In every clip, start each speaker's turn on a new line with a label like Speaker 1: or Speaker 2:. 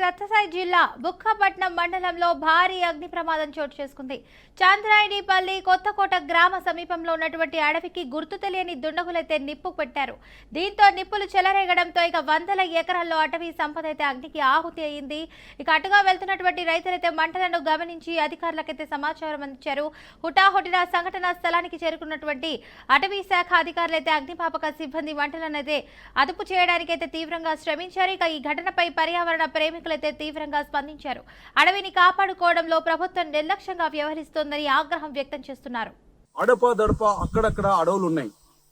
Speaker 1: సత్యసాయి జిల్లా బుక్కపట్నం మండలంలో భారీ అగ్ని ప్రమాదం చోటు చేసుకుంది. చాంద్రాయణిపల్లి కొత్తకోట గ్రామ సమీపంలో ఉన్నటువంటి అడవికి గుర్తు తెలియని దుండగులైతే నిప్పు పెట్టారు. దీంతో నిప్పులు చెలరేగడంతో ఇక వందల ఎకరాల్లో అటవీ సంపద అయితే అగ్నికి ఆహుతి అయింది. ఇక అటుగా వెళ్తున్నటువంటి రైతులైతే మంటలను గమనించి అధికారులకైతే సమాచారం అందించారు. హుటాహుటిన సంఘటనా స్థలానికి చేరుకున్నటువంటి అటవీ శాఖ అధికారులైతే అగ్నిమాపక సిబ్బంది మంటలను అయితే అదుపు చేయడానికైతే తీవ్రంగా శ్రమించారు. ఇక ఈ ఘటనపై పర్యావరణ ప్రేమికులైతే తీవ్రంగా స్పందించారు. అడవిని కాపాడుకోవడంలో ప్రభుత్వం నిర్లక్ష్యంగా వ్యవహరిస్తోందని ఆగ్రహం వ్యక్తం చేస్తున్నారు.
Speaker 2: అడపదడప అక్కడక్కడ అడవులు ఉన్నాయి.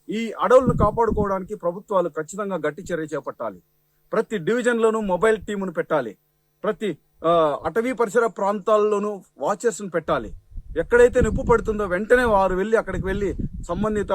Speaker 2: ఈ అడవులను కాపాడుకోవడానికి ప్రభుత్వాలు ఖచ్చితంగా గట్టి చర్య చేపట్టాలి. ప్రతి డివిజన్ లోనూ మొబైల్ టీమును పెట్టాలి. ప్రతి అటవీ పరిసర ప్రాంతాల్లోనూ వాచర్స్ ను పెట్టాలి. ఎక్కడైతే నిప్పు పడుతుందో వెంటనే వారు వెళ్లి అక్కడికి వెళ్లి సంబంధిత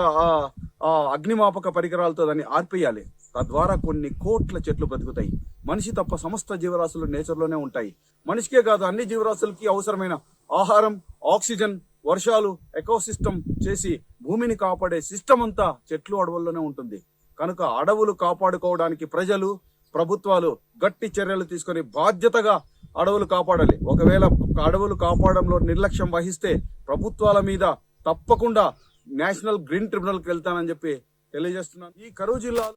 Speaker 2: అగ్నిమాపక పరికరాలతో దాన్ని ఆర్పేయాలి. తద్వారా కొన్ని కోట్ల చెట్లు బతుకుతాయి. మనిషి తప్ప సమస్త జీవరాశులు నేచర్లోనే ఉంటాయి. మనిషికే కాదు, అన్ని జీవరాశులకి అవసరమైన ఆహారం, ఆక్సిజన్, వర్షాలు, ఎకోసిస్టమ్ చేసి భూమిని కాపాడే సిస్టమ్ అంతా చెట్లు అడవుల్లోనే ఉంటుంది. కనుక అడవులు కాపాడుకోవడానికి ప్రజలు, ప్రభుత్వాలు గట్టి చర్యలు తీసుకొని బాధ్యతగా అడవులు కాపాడాలి. ఒకవేళ అడవులు కాపాడంలో నిర్లక్ష్యం వహిస్తే ప్రభుత్వాల మీద తప్పకుండా నేషనల్ గ్రీన్ ట్రిబ్యునల్కి వెళ్తానని చెప్పి తెలియజేస్తున్నాను. ఈ కరూరు జిల్లాలో